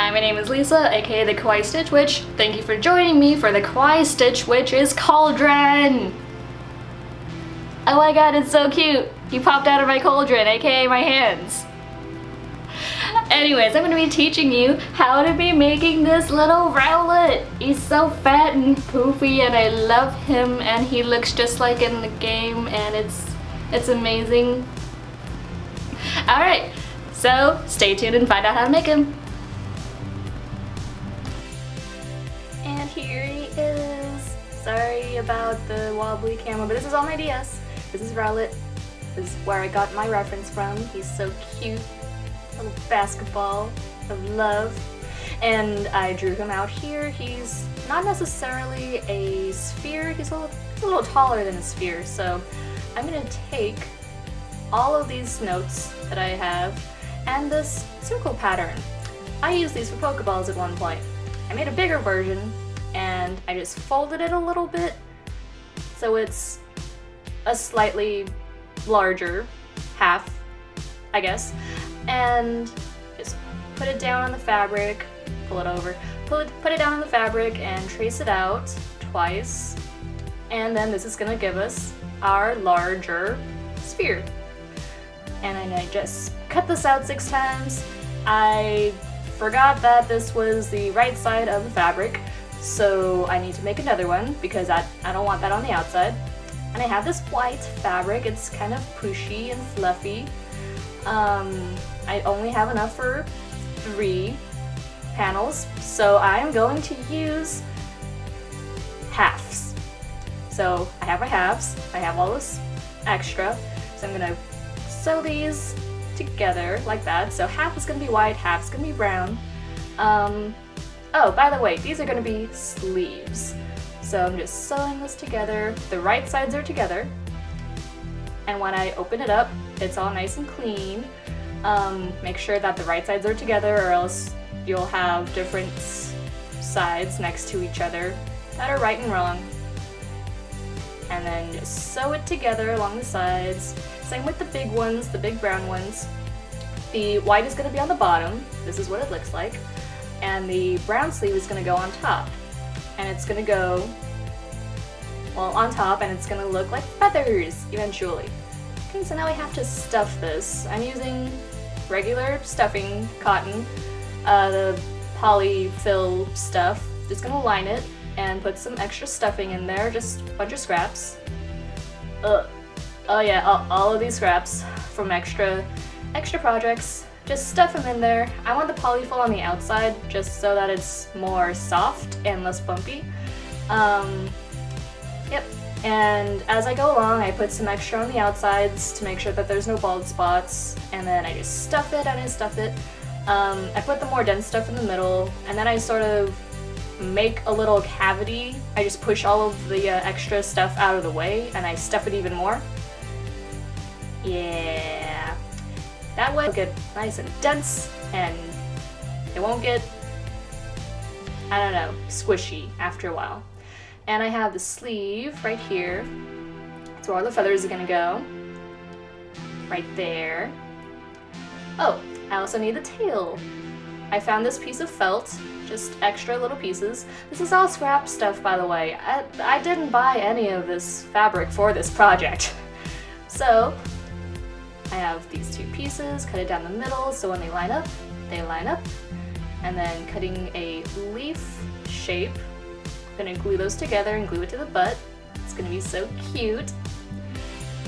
Hi, my name is Lisa, aka the Kawaii Stitch Witch. Thank you for joining me for the Kawaii Stitch Witch's Cauldron! Oh my god, it's so cute! He popped out of my cauldron, aka my hands. Anyways, I'm going to be teaching you how to be making this little Rowlet. He's so fat and poofy and I love him and he looks just like in the game and it's amazing. Alright, so stay tuned and find out how to make him. And here he is. Sorry about the wobbly camera, but this is on my DS. This is Rowlet. This is where I got my reference from. He's so cute. Little basketball of love. And I drew him out here. He's not necessarily a sphere. He's a little taller than a sphere. So I'm going to take all of these notes that I have and this circle pattern. I used these for Pokeballs at one point. I made a bigger version and I just folded it a little bit so it's a slightly larger half, I guess, and just put it down on the fabric, pull it over, put it down on the fabric and trace it out twice, and then this is gonna give us our larger sphere. And then I just cut this out 6 times. I forgot that this was the right side of the fabric, so I need to make another one because I don't want that on the outside. And I have this white fabric. It's kind of pushy and fluffy. I only have enough for 3 panels, so I'm going to use halves. So I have my halves. I have all this extra, so I'm gonna sew these together like that. So half is gonna be white, half is gonna be brown. Oh, by the way, these are gonna be sleeves. So I'm just sewing this together. The right sides are together. And when I open it up, it's all nice and clean. Make sure that the right sides are together or else you'll have different sides next to each other that are right and wrong. And then just sew it together along the sides. Same with the big ones, the big brown ones. The white is going to be on the bottom. This is what it looks like. And the brown sleeve is going to go on top. And it's going to go, well, on top, and it's going to look like feathers eventually. Okay, so now we have to stuff this. I'm using regular stuffing cotton, the polyfill stuff. Just going to line it and put some extra stuffing in there, just a bunch of scraps. Oh yeah, all of these scraps from extra projects. Just stuff them in there. I want the polyfill on the outside just so that it's more soft and less bumpy. Yep. And as I go along, I put some extra on the outsides to make sure that there's no bald spots. And then I just stuff it and I stuff it. I put the more dense stuff in the middle, and then I sort of make a little cavity. I just push all of the extra stuff out of the way and I stuff it even more. Yeah. That way it'll get nice and dense and it won't get, I don't know, squishy after a while. And I have the sleeve right here. That's where all the feathers are gonna go. Right there. Oh, I also need the tail. I found this piece of felt, just extra little pieces. This is all scrap stuff, by the way. I didn't buy any of this fabric for this project. So I have these 2 pieces, cut it down the middle so when they line up, and then cutting a leaf shape. I'm gonna glue those together and glue it to the butt. It's gonna be so cute.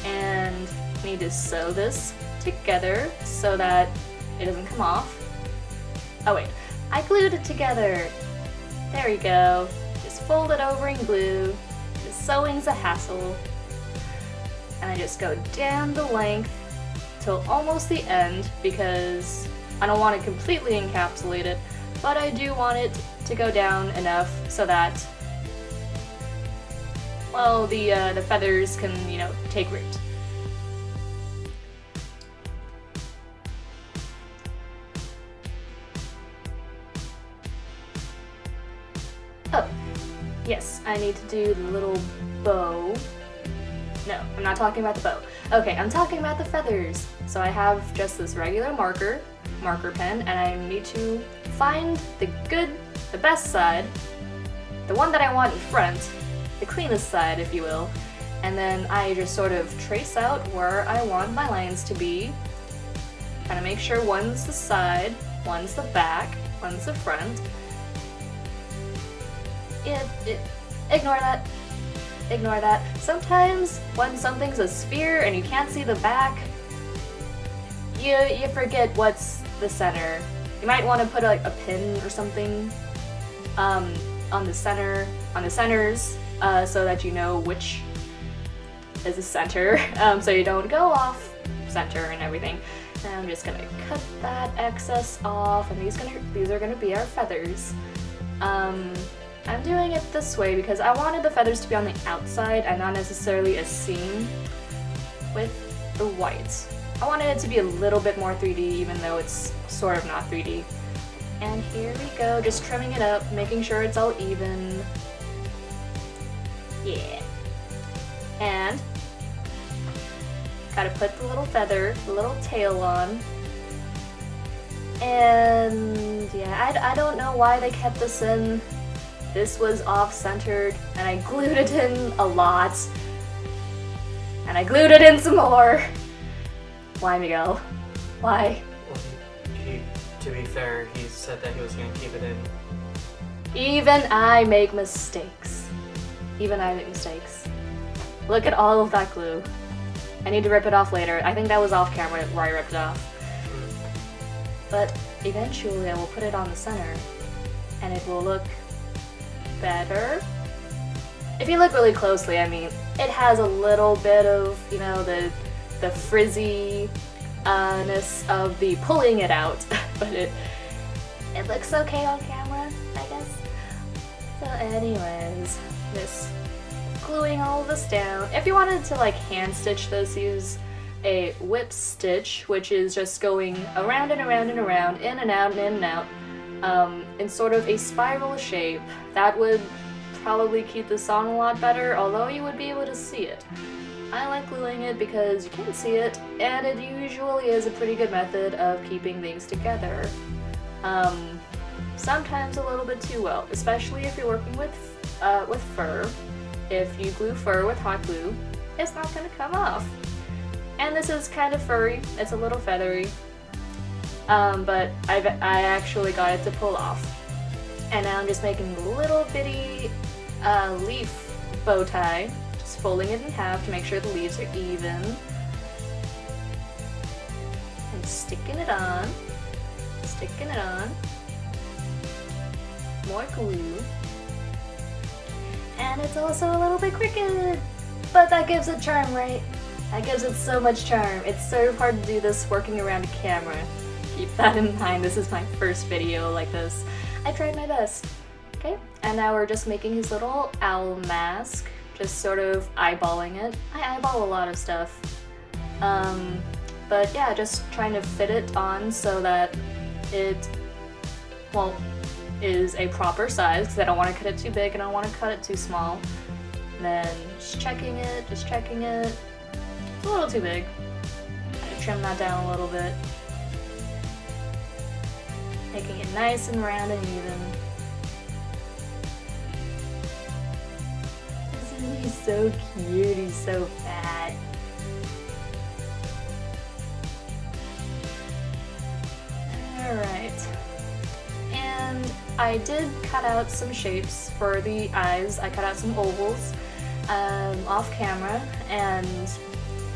And I need to sew this together so that it doesn't come off. Oh wait, I glued it together. There we go. Just fold it over and glue. The sewing's a hassle. And I just go down the length till almost the end because I don't want to completely encapsulate it, but I do want it to go down enough so that, well, the feathers can, you know, take root. Oh, yes, I need to do the little bow. No, I'm not talking about the bow. Okay, I'm talking about the feathers. So I have just this regular marker, marker pen, and I need to find the best side, the one that I want in front, the cleanest side, if you will, and then I just sort of trace out where I want my lines to be, kind of make sure one's the side, one's the back, one's the front. Ignore that. Ignore that. Sometimes when something's a sphere and you can't see the back, you forget what's the center. You might want to put like a pin or something on the centers, so that you know which is the center, so you don't go off center and everything. And I'm just gonna cut that excess off, and these are gonna be our feathers. I'm doing it this way because I wanted the feathers to be on the outside and not necessarily a seam with the white. I wanted it to be a little bit more 3D, even though it's sort of not 3D. And here we go, just trimming it up, making sure it's all even. Yeah. And gotta put the little feather, the little tail on. And yeah, I don't know why they kept this in. This was off-centered, and I glued it in a lot. And I glued it in some more. Why, Miguel? Why? Well, to be fair, he said that he was going to keep it in. Even I make mistakes. Even I make mistakes. Look at all of that glue. I need to rip it off later. I think that was off camera where I ripped it off. But eventually I will put it on the center, and it will look better. If you look really closely, I mean, it has a little bit of, you know, the frizzy-ness of the pulling it out, but it looks okay on camera, I guess. So anyways, just gluing all of this down. If you wanted to like hand stitch this, use a whip stitch, which is just going around and around and around, in and out and in and out, in sort of a spiral shape. That would probably keep this on a lot better, although you would be able to see it. I like gluing it because you can't see it, and it usually is a pretty good method of keeping things together. Sometimes a little bit too well, especially if you're working with fur. If you glue fur with hot glue, it's not going to come off. And this is kind of furry, it's a little feathery, but I actually got it to pull off. And now I'm just making a little bitty leaf bow tie, just folding it in half to make sure the leaves are even. And sticking it on. More glue. And it's also a little bit crooked, but that gives it charm, right? That gives it so much charm. It's so hard to do this working around a camera. Keep that in mind, this is my first video like this. I tried my best. Okay, and now we're just making his little owl mask, just sort of eyeballing it. I eyeball a lot of stuff. But yeah, just trying to fit it on so that it, well, is a proper size, because I don't want to cut it too big and I don't want to cut it too small. And then just checking it. It's a little too big. I trim that down a little bit. Making it nice and round and even. He's so cute, he's so fat. Alright. And I did cut out some shapes for the eyes. I cut out some ovals off camera, and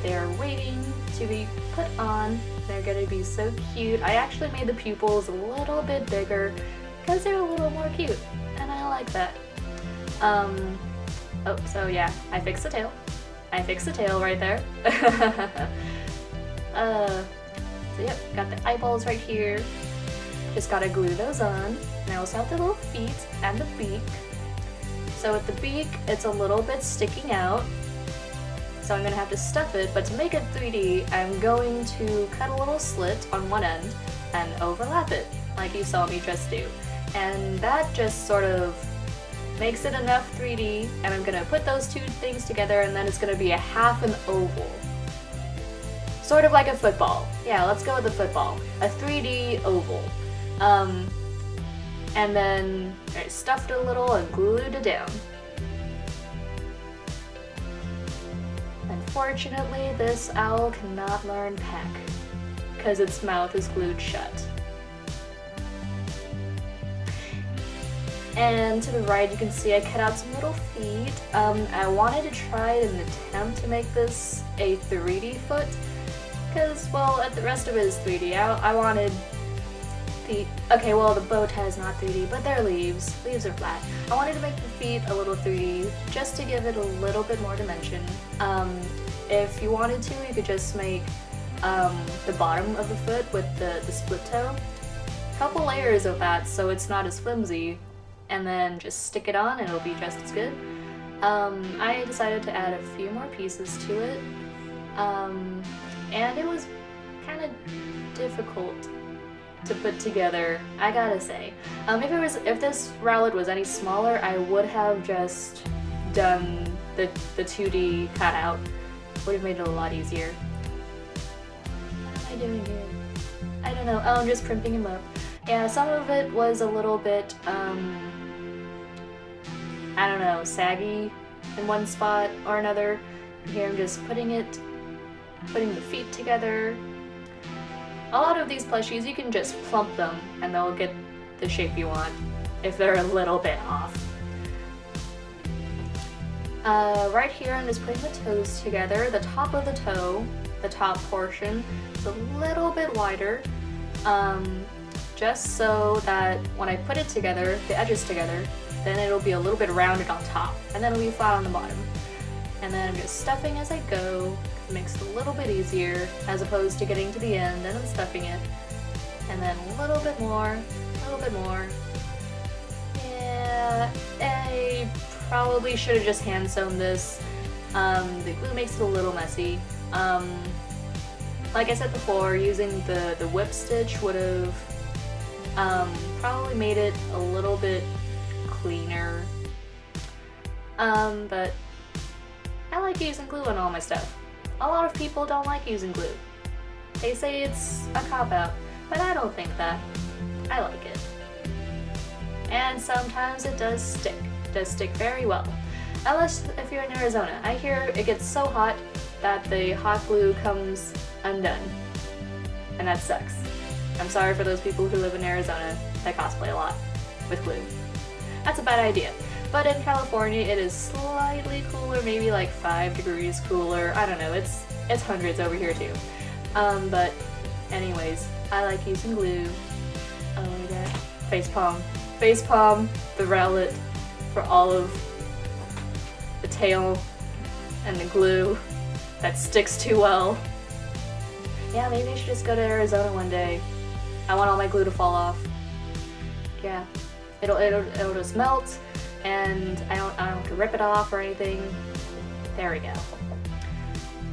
they're waiting to be put on. They're gonna be so cute. I actually made the pupils a little bit bigger because they're a little more cute, and I like that. Oh, so yeah, I fixed the tail. I fixed the tail right there. So yep, got the eyeballs right here. Just gotta glue those on. And I also have the little feet and the beak. So with the beak, it's a little bit sticking out. So I'm gonna have to stuff it, but to make it 3D, I'm going to cut a little slit on one end and overlap it, like you saw me just do. And that just sort of makes it enough 3D, and I'm gonna put those two things together, and then it's gonna be a half an oval. sort of like a football. Yeah, let's go with the football. A 3D oval. And then I stuffed it a little and glued it down. Unfortunately, this owl cannot learn peck because its mouth is glued shut. And to the right, you can see I cut out some little feet. I wanted to try an attempt to make this a 3D foot because, well, the rest of it is 3D. I wanted the, okay, well, the bow tie is not 3D, but they're leaves. Leaves are flat. I wanted to make the feet a little 3D just to give it a little bit more dimension. If you wanted to, you could just make the bottom of the foot with the split toe. A couple layers of that so it's not as flimsy, and then just stick it on and it'll be just as good. I decided to add a few more pieces to it, and it was kind of difficult to put together, I gotta say. If this Rowlet was any smaller, I would have just done the 2D cutout. Would have made it a lot easier. What am I doing here? I don't know. Oh, I'm just primping him up. Yeah, some of it was a little bit, I don't know, saggy in one spot or another. Here I'm just putting the feet together. A lot of these plushies, you can just plump them and they'll get the shape you want if they're a little bit off. Right here I'm just putting the toes together. The top of the toe, the top portion, is a little bit wider, just so that when I put it together, the edges together, then it'll be a little bit rounded on top, and then it'll be flat on the bottom. And then I'm just stuffing as I go. It makes it a little bit easier, as opposed to getting to the end and then stuffing it. And then a little bit more, a little bit more. Yeah, I probably should have just hand sewn this. The glue makes it a little messy. Like I said before, using the whip stitch would have probably made it a little bit cleaner. But I like using glue on all my stuff. A lot of people don't like using glue. They say it's a cop-out, but I don't think that. I like it. And sometimes it does stick. It does stick very well. Unless if you're in Arizona. I hear it gets so hot that the hot glue comes undone. And that sucks. I'm sorry for those people who live in Arizona that cosplay a lot with glue. That's a bad idea. But in California it is slightly cooler, maybe like 5 degrees cooler. I don't know, it's hundreds over here too. But anyways, I like using glue. Oh my god. Facepalm. Facepalm the Rowlet for all of the tail and the glue that sticks too well. Yeah, maybe I should just go to Arizona one day. I want all my glue to fall off. Yeah. It'll just melt, and I don't have to rip it off or anything. There we go.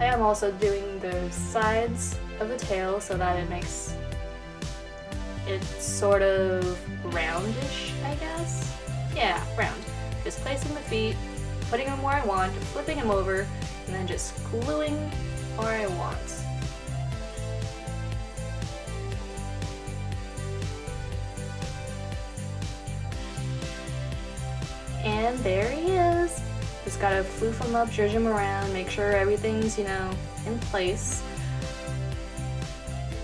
I am also doing the sides of the tail so that it makes it sort of roundish, I guess? Yeah, round. Just placing the feet, putting them where I want, flipping them over, and then just gluing where I want. And there he is. Just gotta floof him up, zhuzh him around, make sure everything's, you know, in place.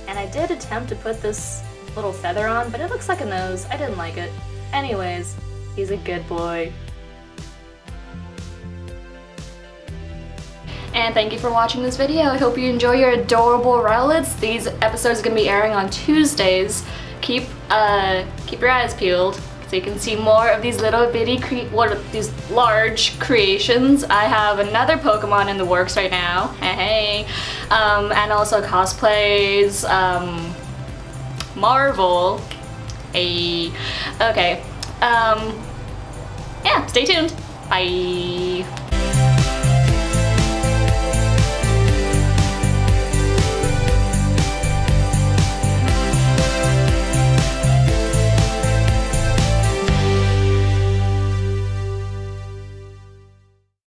And I did attempt to put this little feather on, but it looks like a nose. I didn't like it. Anyways, he's a good boy. And thank you for watching this video. I hope you enjoy your adorable Rowlets. These episodes are gonna be airing on Tuesdays. Keep your eyes peeled, so you can see more of these little bitty, these large creations. I have another Pokemon in the works right now, hey, and also cosplays, Marvel, okay, yeah, stay tuned, bye.